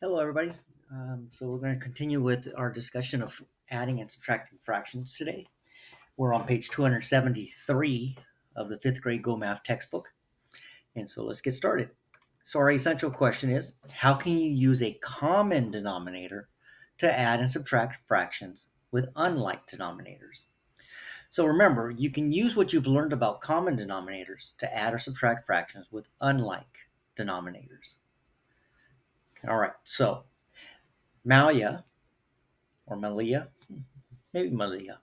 Hello, everybody. So we're going to continue with our discussion of adding and subtracting fractions today. We're on page 273 of the fifth grade Go Math textbook. And so let's get started. So our essential question is, how can you use a common denominator to add and subtract fractions with unlike denominators? So remember, you can use what you've learned about common denominators to add or subtract fractions with unlike denominators. All right, so Malia, or Malia, maybe Malia.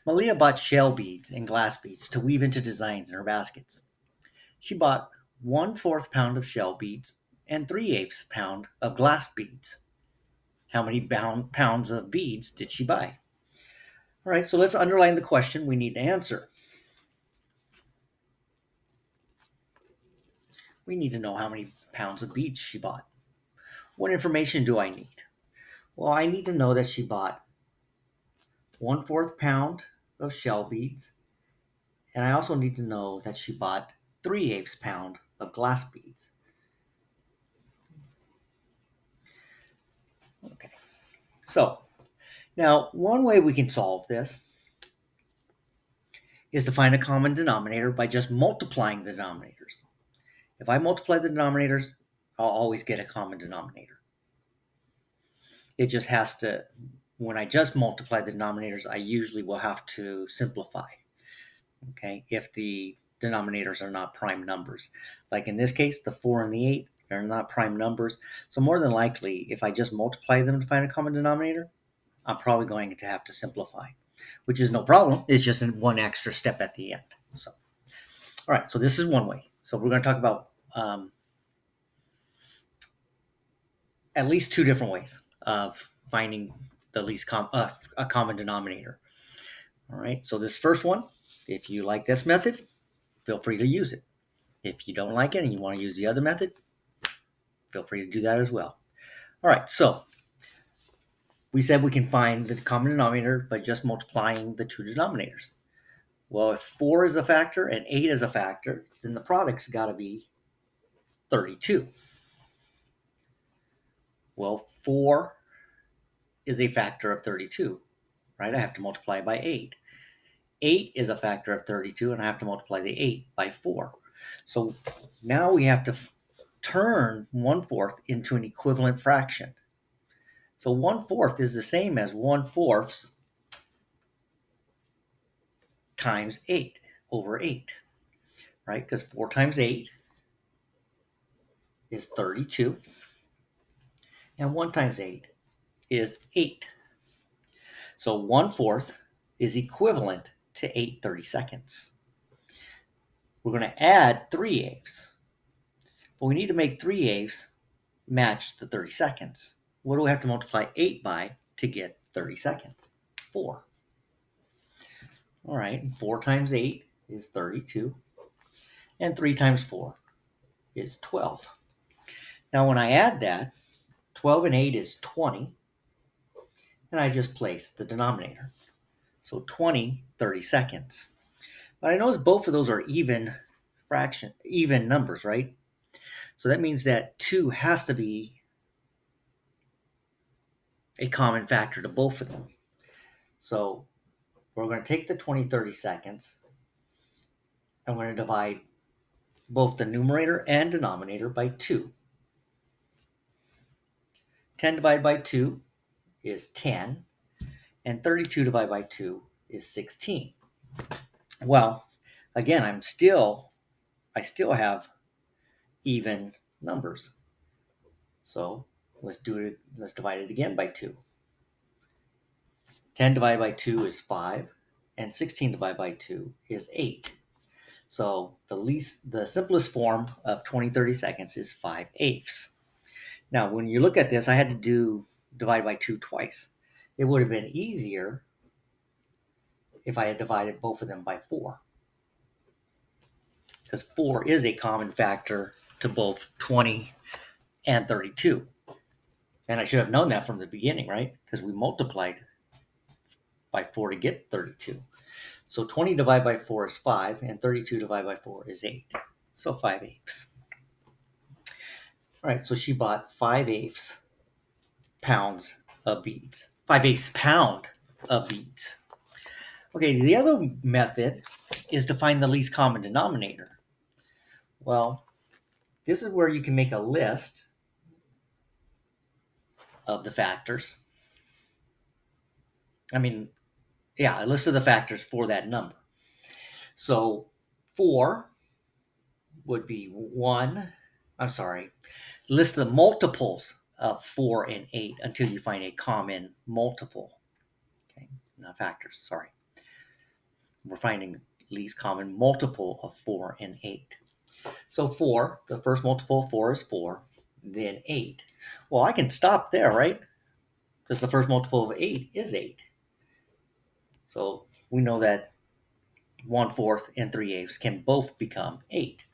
Malia bought shell beads and glass beads to weave into designs in her baskets. She bought 1/4 pound of shell beads and 3/8 pound of glass beads. How many pounds of beads did she buy? All right, so let's underline the question we need to answer. We need to know how many pounds of beads she bought. What information do I need? Well, I need to know that she bought 1/4 pound of shell beads, and I also need to know that she bought 3/8 pound of glass beads. Okay, so now one way we can solve this is to find a common denominator by just multiplying the denominators. If I multiply the denominators, I'll always get a common denominator. It just has to, when I just multiply the denominators, I usually will have to simplify, okay, if the denominators are not prime numbers. Like in this case, the 4 and the 8, they're not prime numbers. So more than likely, if I just multiply them to find a common denominator, I'm probably going to have to simplify, which is no problem. It's just one extra step at the end. So, all right, so this is one way. So we're going to talk about at least two different ways of finding the least a common denominator. All right, so this first one, if you like this method, feel free to use it. If you don't like it and you want to use the other method, feel free to do that as well. All right, so we said we can find the common denominator by just multiplying the two denominators. Well, if 4 is a factor and 8 is a factor, then the product's got to be 32. Well, 4 is a factor of 32, right? I have to multiply by 8. 8 is a factor of 32, and I have to multiply the 8 by 4. So now we have to turn 1/4 into an equivalent fraction. So 1/4 is the same as 1/4 times 8 over 8, right? Because 4 times 8 is 32, and 1 times 8 is 8. So 1/4 is equivalent to 8 32nds. We're going to add 3/8, but we need to make 3/8 match the 32nds. What do we have to multiply 8 by to get 32nds? 4. All right, 4 times 8 is 32, and 3 times 4 is 12. Now when I add that, 12 and 8 is 20, and I just place the denominator. So 20 32nds. But I notice both of those are even numbers, right? So that means that 2 has to be a common factor to both of them. So we're going to take the 20 32nds, and we're going to divide both the numerator and denominator by 2. 10 divided by 2 is 10, and 32 divided by 2 is 16. Well, again, I still have even numbers. So let's divide it again by 2. 10 divided by 2 is 5, and 16 divided by 2 is 8. So the simplest form of 20 32nds is 5/8. Now, when you look at this, I had to divide by 2 twice. It would have been easier if I had divided both of them by 4, because 4 is a common factor to both 20 and 32. And I should have known that from the beginning, right? Because we multiplied by 4 to get 32. So 20 divided by 4 is 5, and 32 divided by 4 is 8. So 5/8. All right, so she bought 5/8 pounds of beads. 5/8 pound of beads. Okay, the other method is to find the least common denominator. Well, this is where you can make a list of the factors. A list of the factors for that number. So 4 would be 1. List the multiples of 4 and 8 until you find a common multiple. Okay, not factors, sorry. We're finding least common multiple of 4 and 8. So 4, the first multiple of 4 is 4, then 8. Well, I can stop there, right? Because the first multiple of 8 is 8. So we know that 1/4 and 3/8 can both become 8.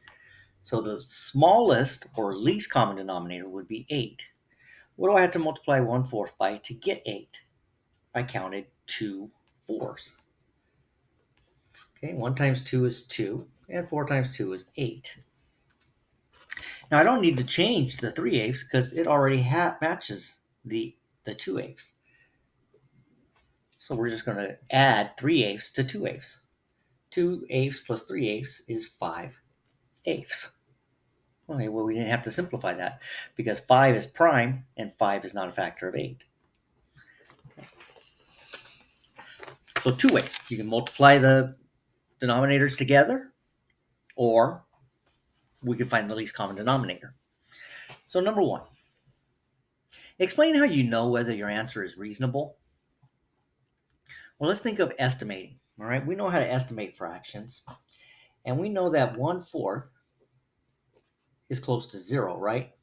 So the smallest or least common denominator would be 8. What do I have to multiply 1/4 by to get 8? I counted 2 4s. Okay, 1 times 2 is 2, and 4 times 2 is 8. Now I don't need to change the 3/8 because it already matches the 2/8. So we're just going to add 3/8 to 2/8. 2/8 plus 3/8 is 5/8. Okay, well, we didn't have to simplify that because 5 is prime and 5 is not a factor of 8. Okay. So 2 ways. You can multiply the denominators together, or we can find the least common denominator. So number 1, explain how you know whether your answer is reasonable. Well, let's think of estimating. All right, we know how to estimate fractions, and we know that 1/4 is close to 0, right?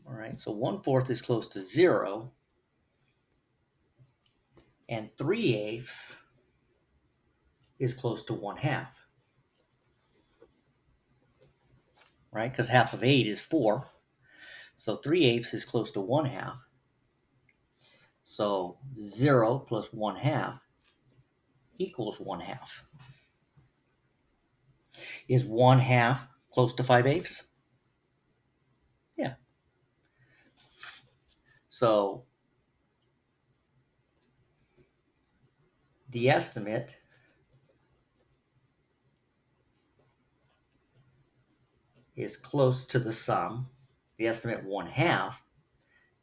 All right, so 1/4 is close to 0, and 3/8 is close to 1/2. Right? Because half of 8 is 4. So 3/8 is close to 1/2. So 0 plus 1/2 equals 1/2. Is 1/2 close to 5/8? Yeah. So the estimate is close to the sum. The estimate 1/2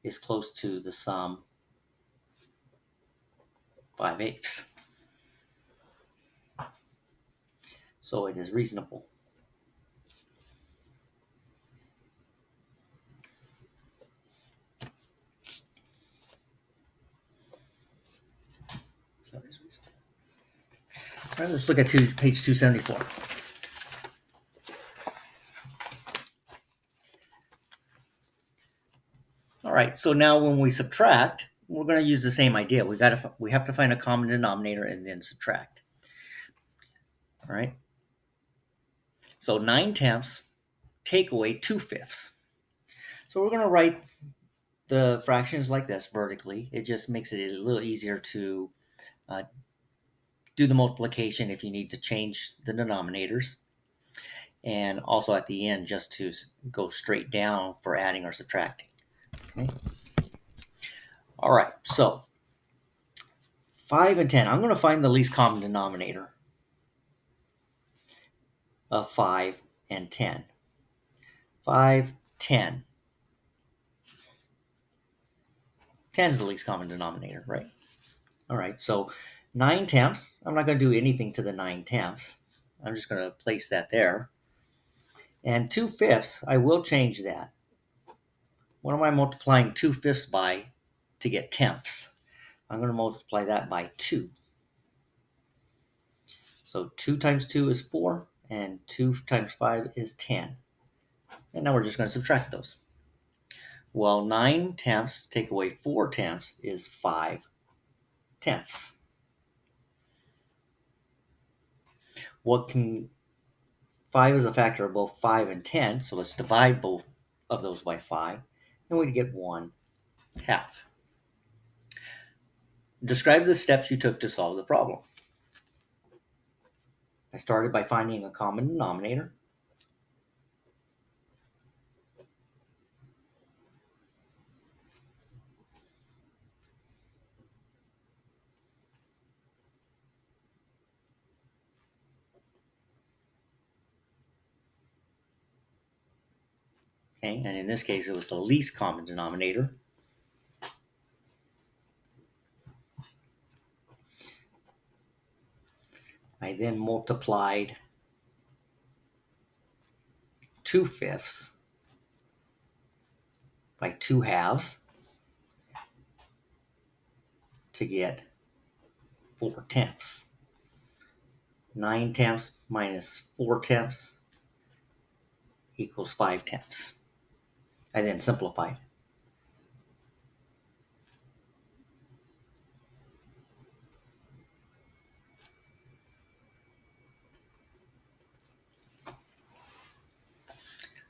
is close to the sum 5/8. So it is reasonable. So it is reasonable. All right, let's look at page 274. All right, so now when we subtract, we're going to use the same idea. We have to find a common denominator and then subtract. All right. So 9/10 take away 2/5. So we're going to write the fractions like this vertically. It just makes it a little easier to do the multiplication if you need to change the denominators. And also at the end, just to go straight down for adding or subtracting. Okay. All right, so 5 and 10. I'm going to find the least common denominator of 5 and 10. 5, 10. 10 is the least common denominator, right? All right, so 9/10. I'm not going to do anything to the 9/10. I'm just going to place that there. And 2/5, I will change that. What am I multiplying 2/5 by to get tenths? I'm going to multiply that by 2. So 2 times 2 is 4, and 2 times 5 is 10. And now we're just going to subtract those. Well, 9/10 take away 4/10 is 5/10. What can 5 is a factor of both 5 and 10, so let's divide both of those by 5, and we get 1/2. Describe the steps you took to solve the problem. I started by finding a common denominator. Okay, and in this case, it was the least common denominator. I then multiplied 2/5 by 2/2 to get 4/10. 9/10 minus 4/10 equals 5/10. I then simplified.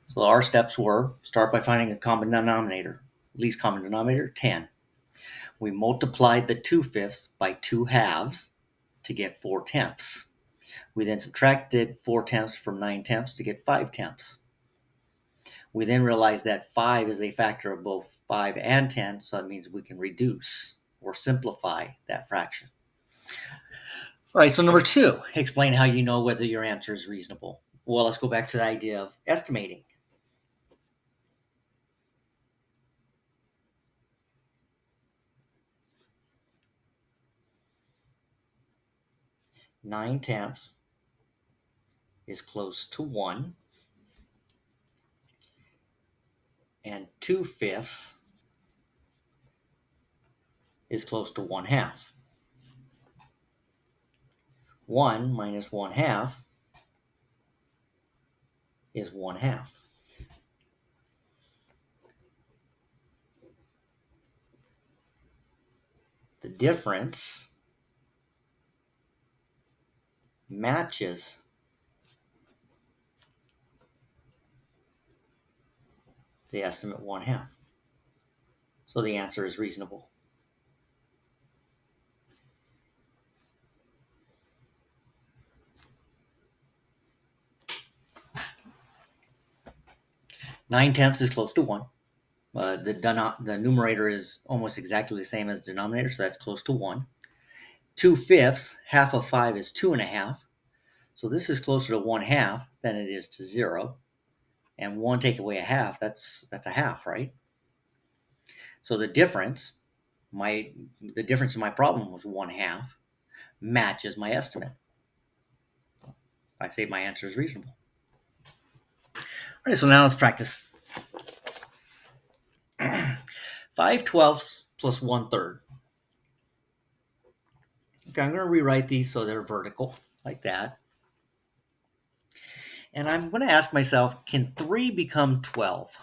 So our steps were start by finding a common denominator. Least common denominator, 10. We multiplied the 2/5 by 2/2 to get 4/10. We then subtracted 4/10 from 9/10 to get 5/10. We then realized that 5 is a factor of both 5 and 10, so that means we can reduce or simplify that fraction. All right, so number 2, explain how you know whether your answer is reasonable. Well, let's go back to the idea of estimating. Nine-tenths is close to 1, and 2/5 is close to 1/2. 1 minus 1/2 is 1/2. The difference matches the estimate 1/2. So the answer is reasonable. Nine-tenths is close to 1. The numerator is almost exactly the same as the denominator, so that's close to 1. 2/5, half of 5 is 2.5. So this is closer to 1/2 than it is to 0. And 1 take away a half, that's a half, right? So the difference in my problem was 1/2, matches my estimate. I say my answer is reasonable. All right, so now let's practice. 5/12 plus 1/3. Okay, I'm going to rewrite these so they're vertical, like that. And I'm going to ask myself, can 3 become 12?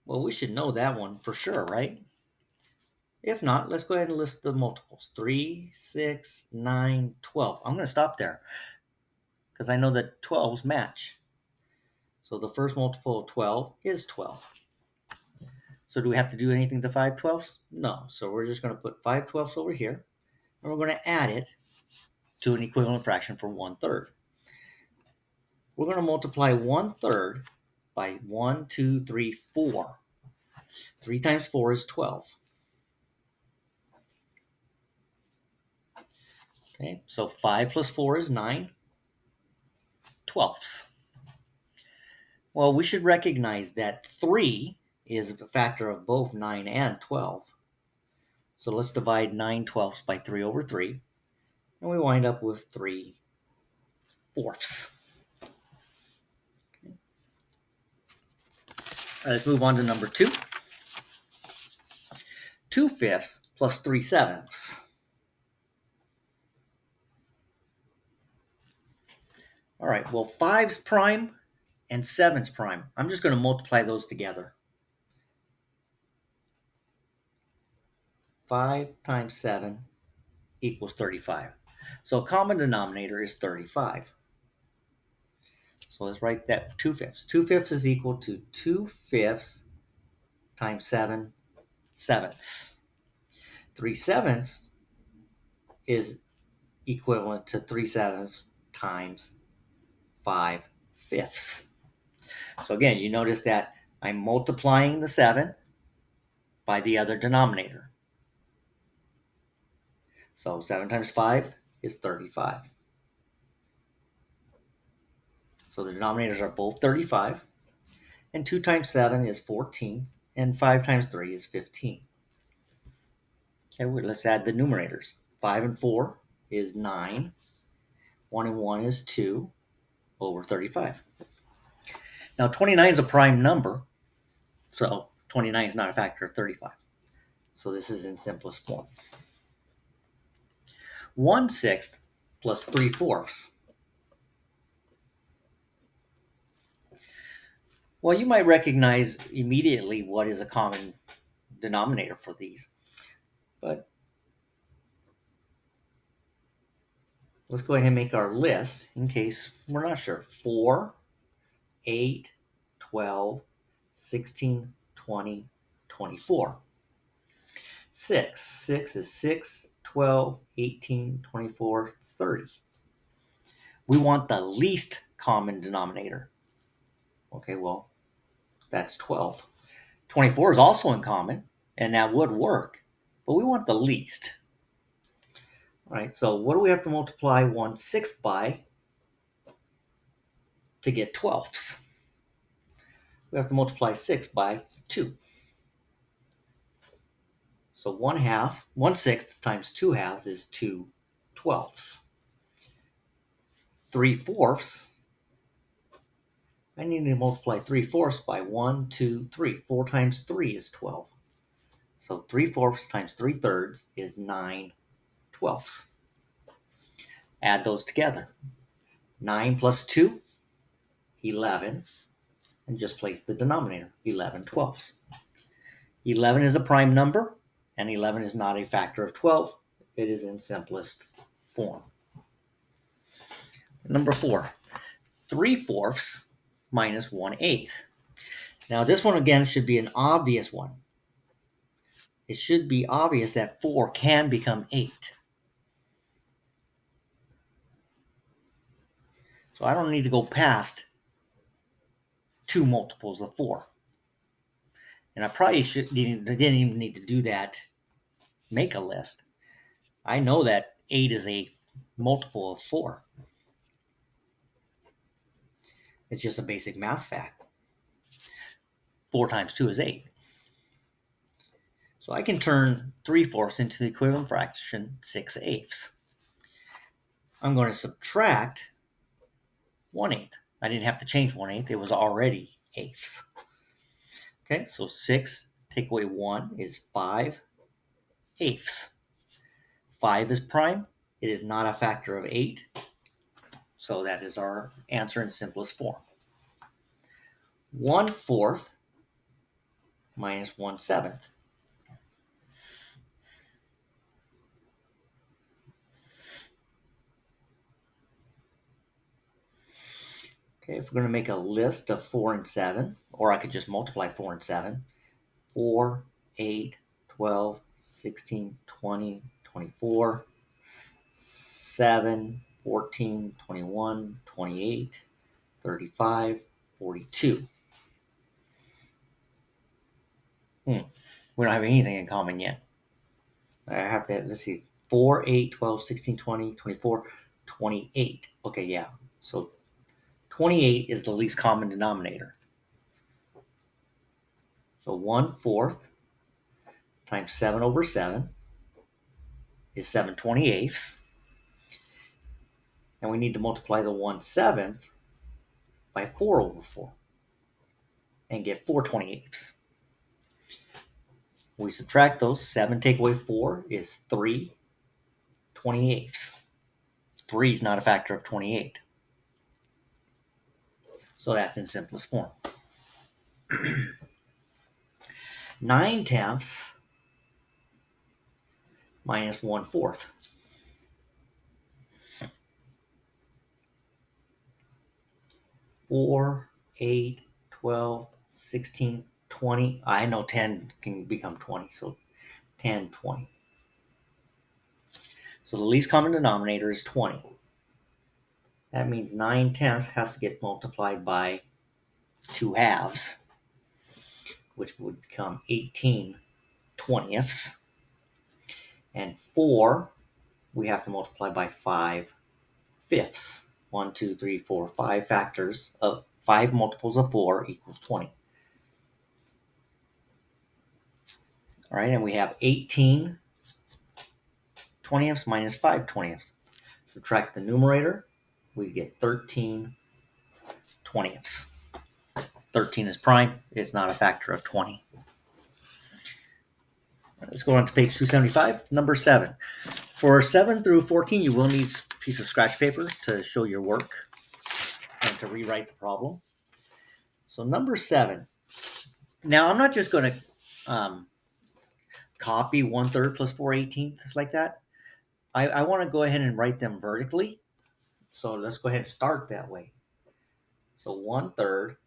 Well, we should know that one for sure, right? If not, let's go ahead and list the multiples. 3, 6, 9, 12. I'm going to stop there because I know that 12s match. So the first multiple of 12 is 12. So do we have to do anything to 5/12? No. So we're just going to put 5/12 over here, and we're going to add it to an equivalent fraction for 1/3. We're going to multiply 1/3 by 1, 2, 3, 4. 3 times 4 is 12. Okay, so 5 plus 4 is 9 twelfths. Well, we should recognize that 3 is a factor of both 9 and 12. So let's divide 9 twelfths by 3 over 3, and we wind up with 3/4. Okay. Let's move on to number 2. 2/5 plus 3/7. All right, well, 5's prime and 7's prime. I'm just going to multiply those together. 5 times 7 equals 35. So a common denominator is 35. So let's write that 2/5. 2/5 is equal to 2/5 times 7 sevenths. 3/7 is equivalent to 3/7 times 5/5. So again, you notice that I'm multiplying the 7 by the other denominator. So 7 times 5 is 35. So the denominators are both 35. And 2 times 7 is 14. And 5 times 3 is 15. Okay, let's add the numerators. 5 and 4 is 9. 1 and 1 is 2 over 35. Now 29 is a prime number, so 29 is not a factor of 35. So this is in simplest form. 1/6 plus 3/4. Well, you might recognize immediately what is a common denominator for these, but let's go ahead and make our list in case we're not sure. 4, 8, 12, 16, 20, 24. 6 is 6, 12, 18, 24, 30. We want the least common denominator. Okay, well, that's 12. 24 is also uncommon, and that would work, but we want the least. All right, so what do we have to multiply 1/6 by to get 12ths? We have to multiply 6 by 2. So 1/6 times 2/2 is 2/12. 3/4, I need to multiply 3/4 by 1, 2, 3. 4 times 3 is 12. So 3/4 times 3/3 is 9/12. Add those together. 9 plus 2, 11. And just place the denominator, 11/12. 11 is a prime number, and 11 is not a factor of 12. It is in simplest form. Number 4, 3/4 minus 1/8. Now this one again should be an obvious one. It should be obvious that 4 can become 8. So I don't need to go past 2 multiples of 4. And I probably didn't even need to do that, make a list. I know that 8 is a multiple of 4. It's just a basic math fact. 4 times 2 is 8. So I can turn 3/4 into the equivalent fraction 6/8. I'm going to subtract 1/8. I didn't have to change 1/8. It was already eighths. Okay, so 6 take away 1 is 5/8. 5 is prime. It is not a factor of 8. So that is our answer in simplest form. 1/4 minus 1/7. Okay, if we're going to make a list of 4 and 7, or I could just multiply 4 and 7, 4, 8, 12, 16, 20, 24, 7, 14, 21, 28, 35, 42. We don't have anything in common yet. I have to, let's see, 4, 8, 12, 16, 20, 24, 28. Okay, yeah. So 28 is the least common denominator. So 1/4 times 7 over 7 is 7/28. And we need to multiply the 1/7 by 4 over 4 and get 4/28. We subtract those. 7 take away 4 is 3/28. 3 is not a factor of 28. So that's in simplest form. 9/10 minus 1/4. 4, 8, 12, 16, 20. I know 10 can become 20, so 10, 20. So the least common denominator is 20. That means 9/10 has to get multiplied by 2 halves, which would become 18/20. And 4, we have to multiply by 5/5. 1, 2, 3, 4, 5 factors of 5 multiples of 4 equals 20. All right, and we have 18/20 minus 5/20. Subtract the numerator, we get 13/20. 13 is prime, it's not a factor of 20. Let's go on to page 275, number 7. For 7 through 14, you will need a piece of scratch paper to show your work and to rewrite the problem. So number 7. Now, I'm not just going to copy 1/3 plus 4/18 like that. I want to go ahead and write them vertically. So let's go ahead and start that way. So 1/3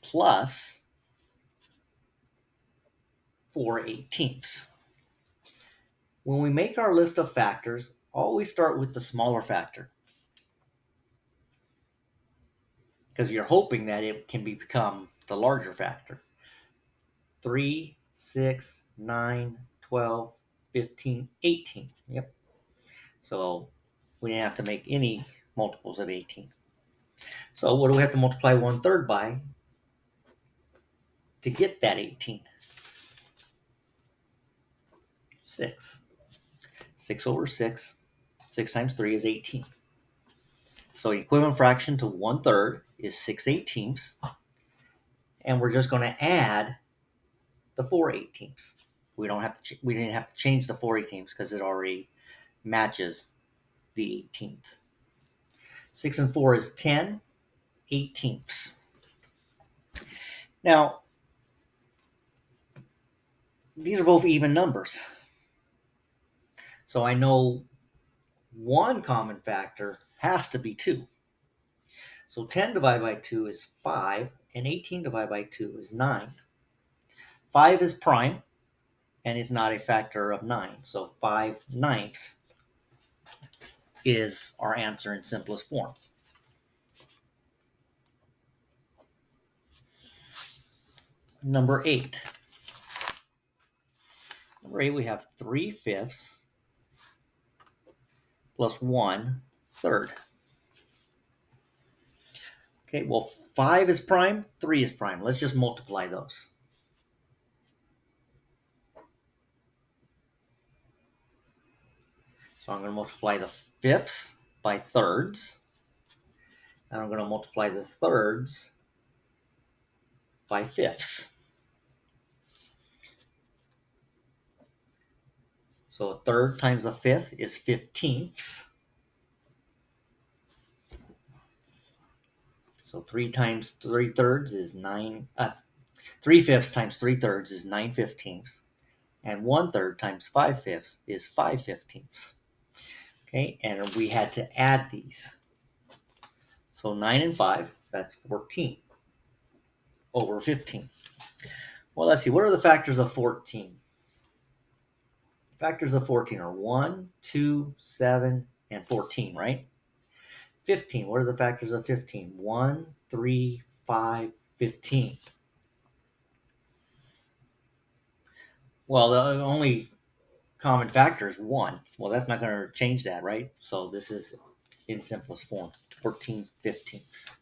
plus 4/18. When we make our list of factors, always start with the smaller factor, because you're hoping that it can become the larger factor. 3, 6, 9, 12, 15, 18. Yep. So we didn't have to make any multiples of 18. So what do we have to multiply 1/3 by to get that 18? 6. 6 over 6. 6 times 3 is 18. So the equivalent fraction to 1/3 is 6/18. And we're just going to add the 4/18. We didn't have to change the 4/18 because it already matches the 18th. 6 and 4 is 10/18. Now, these are both even numbers. So I know one common factor has to be 2. So 10 divided by 2 is 5, and 18 divided by 2 is 9. 5 is prime, and is not a factor of 9. So 5/9 is our answer in simplest form. Number 8. Number 8, we have 3/5 plus 1/3. Okay, well, 5 is prime, 3 is prime. Let's just multiply those. So I'm going to multiply the fifths by thirds, and I'm going to multiply the thirds by fifths. So a third times a fifth is 15ths. So 3 times 3/3 is 9. 3/5 times 3/3 is 9/15. And 1/3 times 5/5 is 5/15. Okay, and we had to add these. So 9 and 5, that's 14 over 15. Well, let's see. What are the factors of 14? Factors of 14 are 1, 2, 7, and 14, right? 15. What are the factors of 15? 1, 3, 5, 15. Well, the only common factor is 1. Well, that's not going to change that, right? So this is in simplest form, 14/15.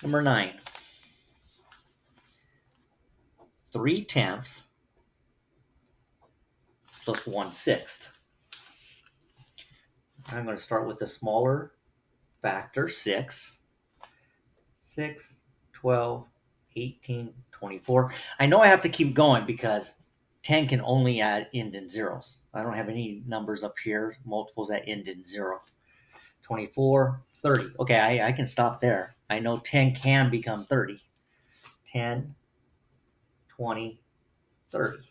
Number 9. 3/10 plus 1/6. I'm going to start with the smaller factor, 6. 6, 12, 18, 24. I know I have to keep going because 10 can only end in zeros. I don't have any numbers up here, multiples that end in 0. 24, 30. Okay, I can stop there. I know 10 can become 30. 10, 20, 30.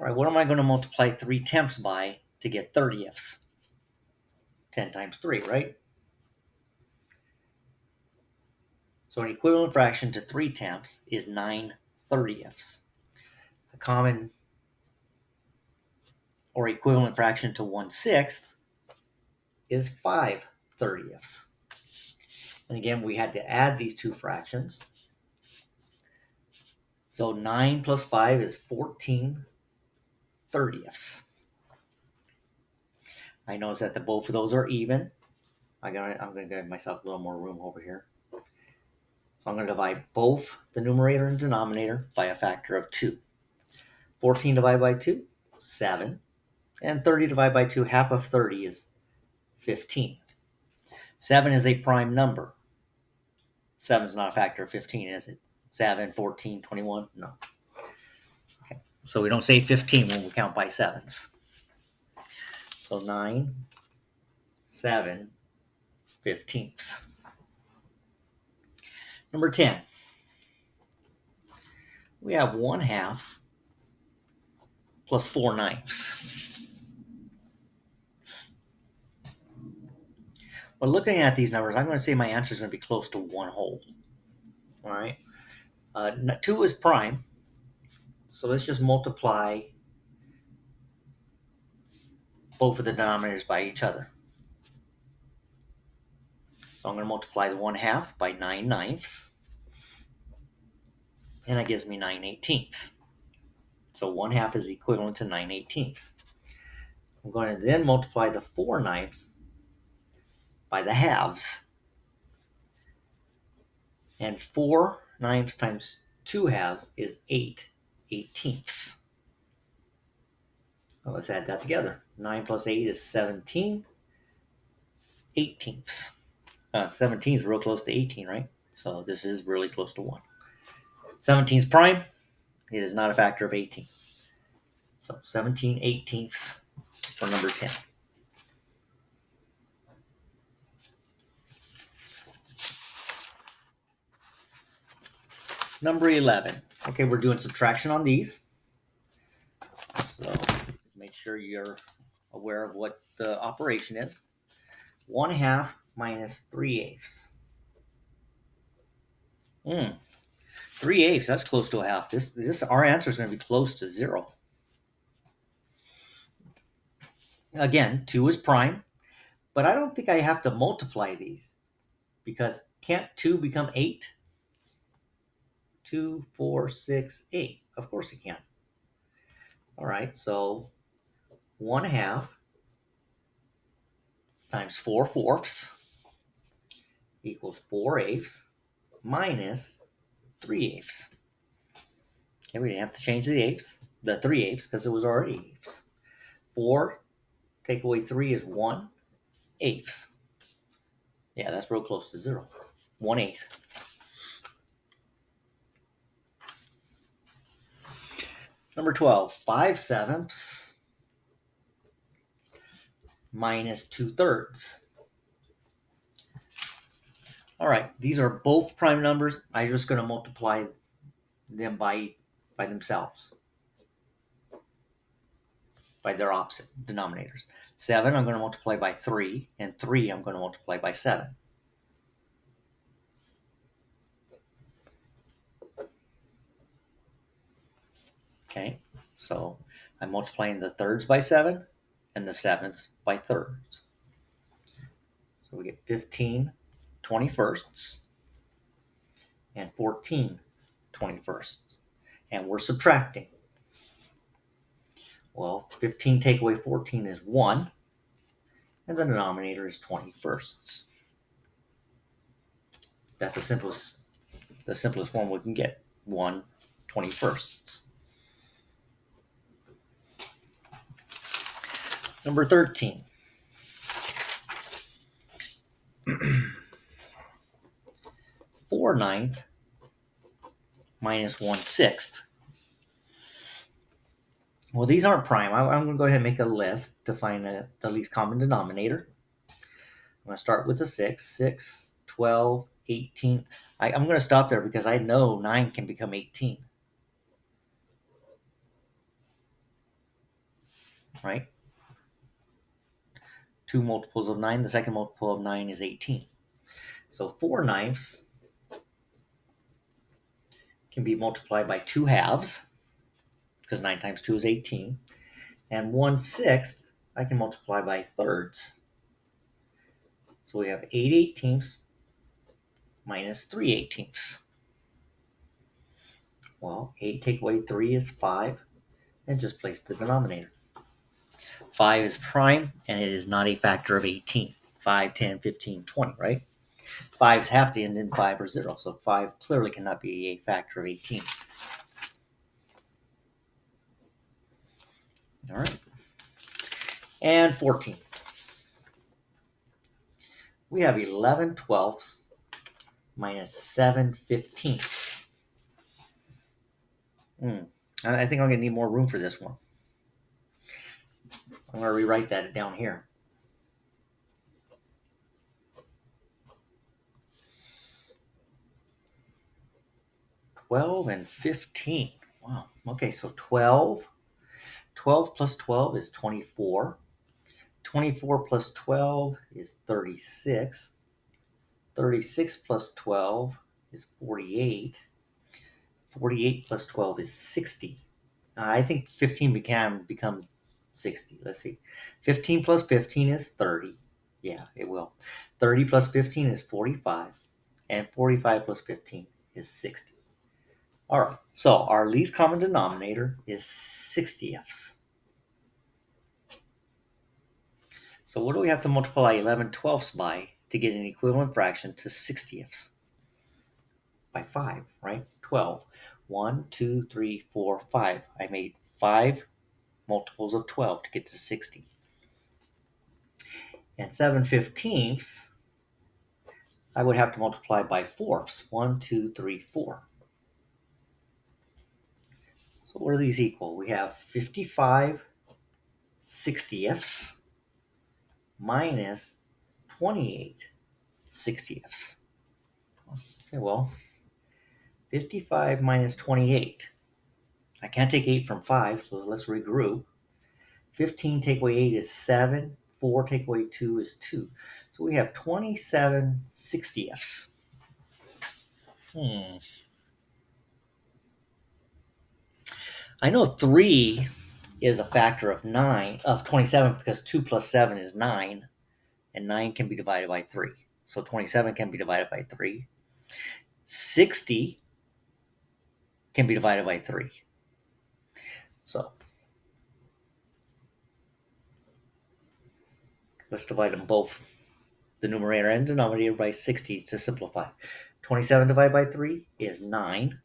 All right, what am I going to multiply 3/10 by to get 30ths? 10 times 3, right? So an equivalent fraction to 3/10 is 9/30ths. A common or equivalent fraction to 1/6 is 5/30ths. And again, we had to add these two fractions. So 9 plus 5 is 14/30ths. I notice that both of those are even. I'm going to give myself a little more room over here. So I'm going to divide both the numerator and denominator by a factor of 2. 14 divided by 2, 7. And 30 divided by 2, half of 30 is 15. 7 is a prime number. 7 is not a factor of 15, is it? 7, 14, 21? No. Okay. So we don't say 15 when we count by sevens. So 9, 7, 15ths. Number 10. We have 1/2 plus 4/9. But looking at these numbers, I'm going to say my answer is going to be close to 1 whole. All right. 2 is prime. So let's just multiply both of the denominators by each other. So I'm going to multiply the 1/2 by 9/9. And that gives me 9/18. So 1/2 is equivalent to 9/18. I'm going to then multiply the 4/9 by the halves. And 4/9 times 2/2 is 8/18. Well, let's add that together. 9 plus 8 is 17/18. 17 is real close to 18, right? So this is really close to 1. 17 is prime. It is not a factor of 18. So 17/18 for number 10. Number 11. Okay, we're doing subtraction on these. So make sure you're aware of what the operation is. 1/2 minus 3/8. 3/8, that's close to a half. This our answer is going to be close to 0. Again, 2 is prime, but I don't think I have to multiply these because can't 2 become 8? 2, 4, 6, 8. Of course it can. All right, so 1/2 times 4/4 equals 4/8 minus 3/8. Okay, we didn't have to change the 3/8 because it was already 8. 4 take away 3 is 1/8. Yeah, that's real close to 0. 1/8. Number 12, 5/7 minus 2/3. All right, these are both prime numbers. I'm just going to multiply them by themselves, by their opposite denominators. 7 I'm going to multiply by 3, and 3 I'm going to multiply by 7. Okay, so I'm multiplying the thirds by 7 and the sevenths by thirds. So we get 15 21sts and 14 21sts. And we're subtracting. Well, 15 take away 14 is 1, and the denominator is 21sts. That's the simplest form we can get. 1 21sts. Number 13. 4/9 minus 1/6. Well, these aren't prime. I'm going to go ahead and make a list to find the least common denominator. I'm going to start with the 6. 6, 12, 18. I'm going to stop there because I know 9 can become 18. right? 2 multiples of 9. The second multiple of 9 is 18. So 4/9 can be multiplied by 2 halves, because 9 times 2 is 18. And 1/6 I can multiply by thirds. So we have 8/18 minus 3/18. Well, 8 take away 3 is 5, and just place the denominator. 5 is prime, and it is not a factor of 18. 5, 10, 15, 20, right? 5's have to end in 5 or 0, so 5 clearly cannot be a factor of 18. All right. And 14. We have 11/12 minus 7/15. I think I'm going to need more room for this one. I'm going to rewrite that down here. 12 and 15. Wow. Okay, so 12. 12 plus 12 is 24. 24 plus 12 is 36. 36 plus 12 is 48. 48 plus 12 is 60. I think 15 can become 60. Let's see. 15 plus 15 is 30. Yeah, it will. 30 plus 15 is 45. And 45 plus 15 is 60. All right, so our least common denominator is 60ths. So what do we have to multiply 11/12 by to get an equivalent fraction to 60ths? By 5, right? 12. 1, 2, 3, 4, 5. I made 5 multiples of 12 to get to 60. And 7/15 I would have to multiply by fourths. 1, 2, 3, 4. So what are these equal? We have 55 60ths minus 28 60ths. Okay, well, 55 minus 28. I can't take 8 from 5, so let's regroup. 15 take away 8 is 7. 4 take away 2 is 2. So we have 27 60ths. I know 3 is a factor of 27 because 2 plus 7 is 9, and 9 can be divided by 3. So 27 can be divided by 3. 60 can be divided by 3. So let's divide them both, the numerator and denominator, by 60 to simplify. 27 divided by 3 is 9.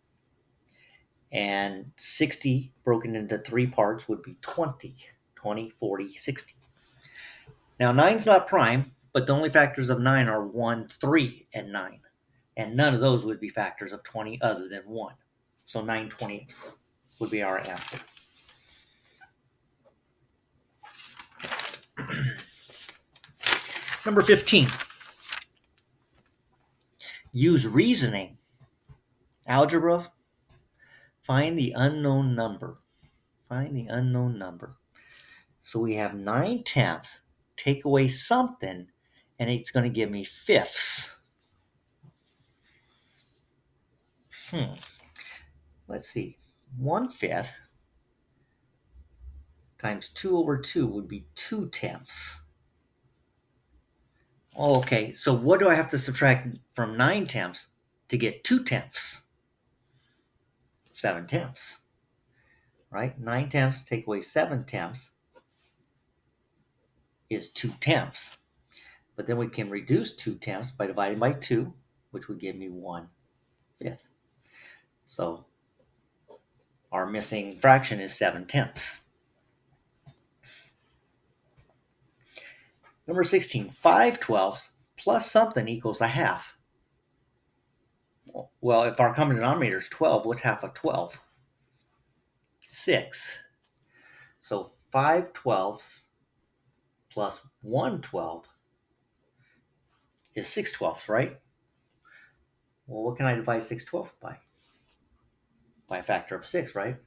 And 60 broken into 3 parts would be 20. 20, 40, 60. Now 9's not prime, but the only factors of 9 are 1, 3, and 9. And none of those would be factors of 20 other than 1. So 9/20 would be our answer. Number 15. Use reasoning. Algebra. Find the unknown number. Find the unknown number. So we have 9/10. Take away something, and it's going to give me fifths. Let's see. 1/5 times 2 over 2 would be 2/10. Okay, so what do I have to subtract from 9/10 to get 2/10? 7/10. Right? 9/10 take away 7/10 is 2/10. But then we can reduce 2/10 by dividing by 2, which would give me 1/5. So our missing fraction is 7/10. Number 16, 5/12 plus something equals a half. Well, if our common denominator is 12, what's half of 12? 6. So 5/12 plus 1/12 is 6/12, right? Well, what can I divide 6/12 by? By a factor of 6, right?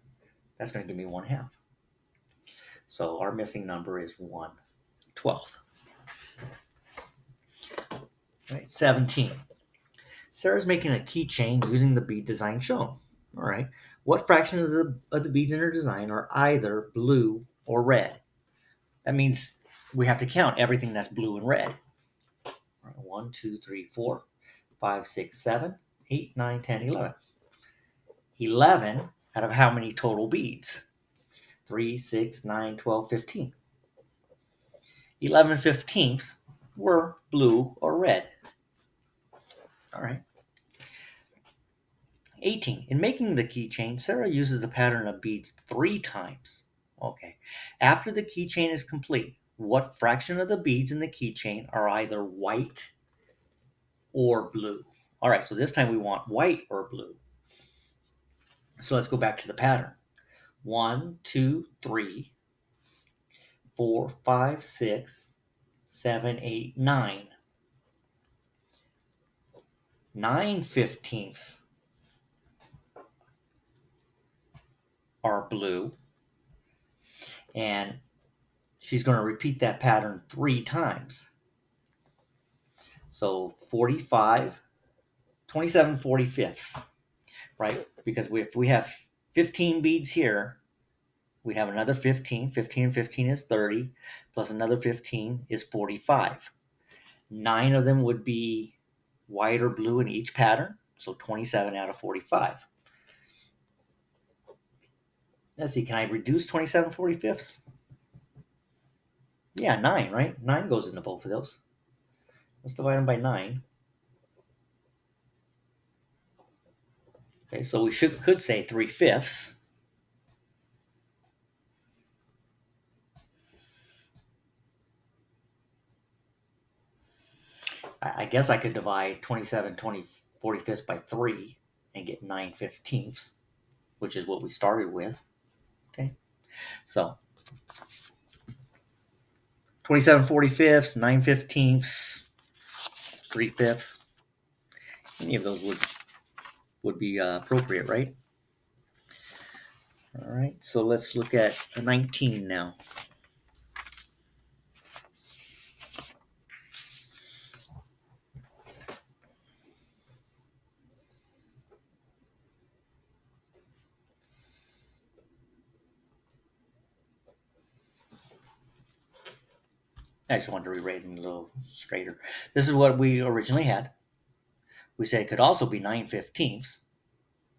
That's going to give me 1/2. So our missing number is 1/12. Right, 17. Sarah's making a keychain using the bead design shown. All right. What fraction of the beads in her design are either blue or red? That means we have to count everything that's blue and red. All right, 1, 2, 3, 4, 5, 6, 7, 8, 9, 10, 11. 11 out of how many total beads? 3, 6, 9, 12, 15. 11/15 were blue or red. All right. 18. In making the keychain, Sarah uses the pattern of beads 3 times. Okay. After the keychain is complete, what fraction of the beads in the keychain are either white or blue? All right, so this time we want white or blue. So let's go back to the pattern. 1, 2, 3, 4, 5, 6, 7, 8, 9. 9/15 are blue, and she's going to repeat that pattern 3 times. So 45, 27/45, right? Because if we have 15 beads here, we have another 15. 15 and 15 is 30, plus another 15 is 45. 9 of them would be white or blue in each pattern, so 27 out of 45. Let's see, can I reduce 27/45? Yeah, 9, right? 9 goes into both of those. Let's divide them by 9. Okay, so we could say 3/5. I guess I could divide 27/45 by 3 and get 9/15, which is what we started with. Okay, so 27/45, 9/15, 3/5. Any of those would be appropriate, right? All right, so let's look at 19 now. I just wanted to rewrite it a little straighter. This is what we originally had. We said it could also be 9/15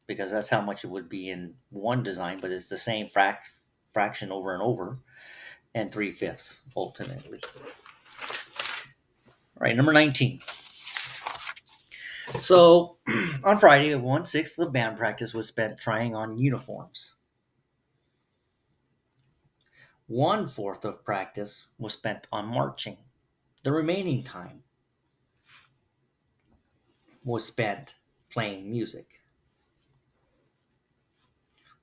because that's how much it would be in one design, but it's the same fraction over and over, and 3/5 ultimately. All right, number 19. So on Friday, 1/6 of the band practice was spent trying on uniforms. 1/4 of practice was spent on marching. The remaining time was spent playing music.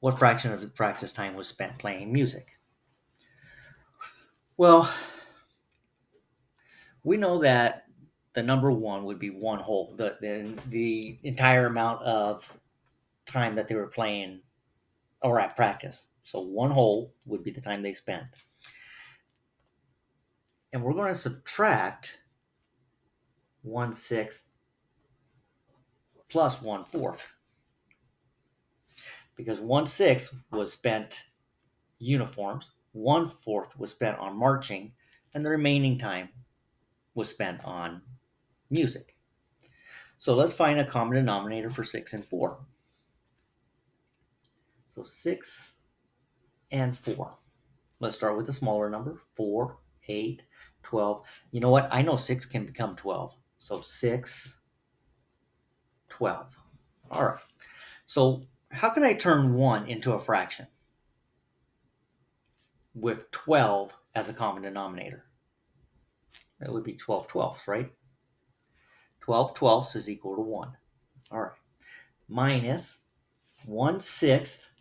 What fraction of the practice time was spent playing music? Well, we know that the number 1 would be 1 whole, the entire amount of time that they were playing or at practice. So 1 whole would be the time they spent. And we're going to subtract 1/6 plus 1/4. Because 1/6 was spent uniforms, 1/4 was spent on marching, and the remaining time was spent on music. So let's find a common denominator for 6 and 4. So 6 and 4. Let's start with the smaller number, 4, 8, 12. You know what? I know 6 can become 12. So 6, 12. All right. So how can I turn 1 into a fraction with 12 as a common denominator? That would be 12/12, right? 12/12 is equal to 1. All right. Minus 1/6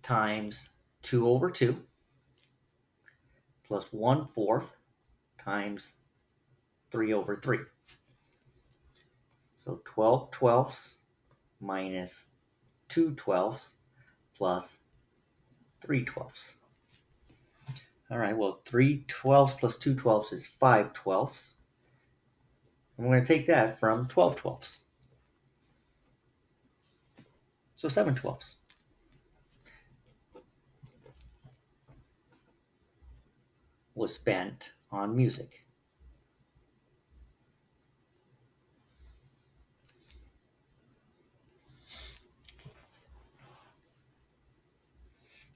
times 2/2 plus 1/4 times 3/3. So 12/12 minus 2/12 plus 3/12. All right, well, 3/12 plus 2/12 is 5/12. And we're going to take that from 12/12. So 7/12 was spent on music.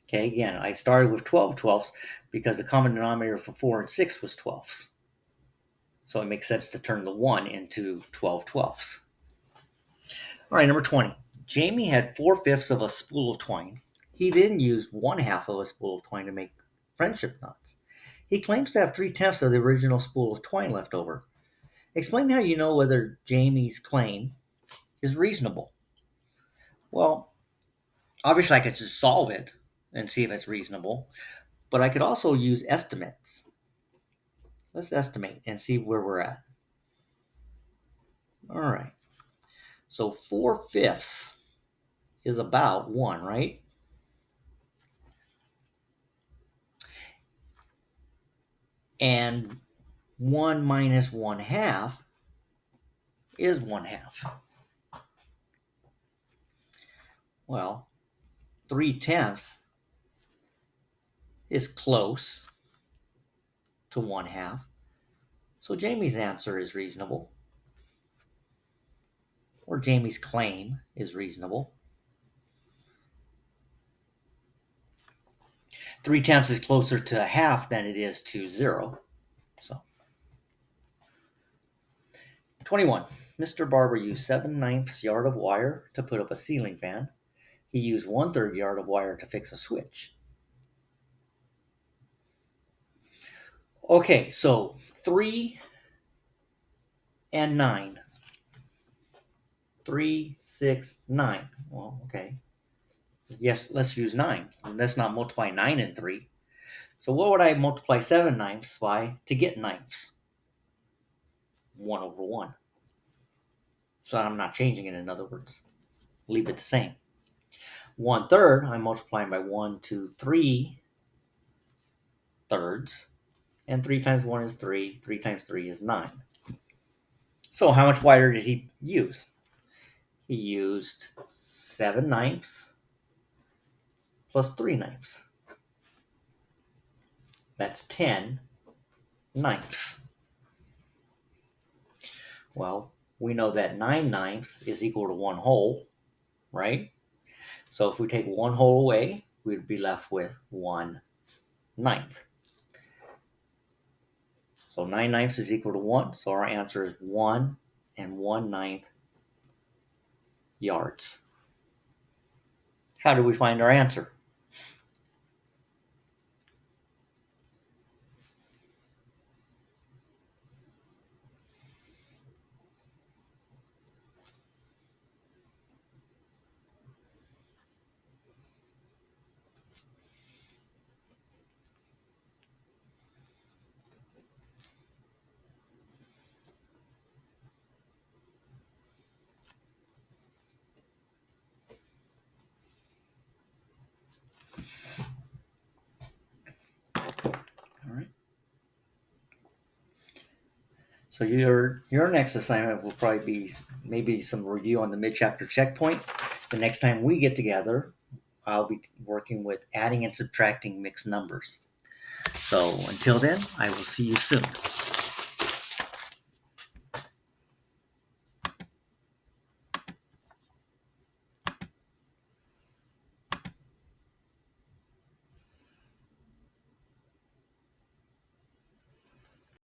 Okay, again, I started with 12/12 because the common denominator for 4 and 6 was 12ths. So it makes sense to turn the 1 into 12/12. All right, number 20. Jamie had 4/5 of a spool of twine. He then used 1/2 of a spool of twine to make friendship knots. He claims to have 3/10 of the original spool of twine left over. Explain how you know whether Jamie's claim is reasonable. Well, obviously I could just solve it and see if it's reasonable, but I could also use estimates. Let's estimate and see where we're at. All right. So 4/5 is about 1, right? And 1 minus 1/2 is 1/2. Well, 3/10 is close to 1/2. So Jamie's answer is reasonable. Or Jamie's claim is reasonable. 3/10 is closer to 1/2 than it is to 0. So 21. Mr. Barber used 7/9 yard of wire to put up a ceiling fan. He used 1/3 yard of wire to fix a switch. Okay, so 3 and 9. 3, 6, 9. Well, okay. Yes, let's use 9. Let's not multiply 9 and 3. So what would I multiply 7/9 by to get 9ths? 1 over 1. So I'm not changing it, in other words. Leave it the same. 1/3, I'm multiplying by 1, 2, 3 thirds. And 3 times 1 is 3. 3 times 3 is 9. So how much wire did he use? He used 7/9 plus 3/9. That's 10/9. Well, we know that 9/9 is equal to 1 whole, right? So if we take 1 whole away, we'd be left with 1/9. So 9/9 is equal to 1, so our answer is 1 and 1/9 yards. How do we find our answer? All right. So your next assignment will probably be maybe some review on the mid-chapter checkpoint. The next time we get together, I'll be working with adding and subtracting mixed numbers. So until then, I will see you soon.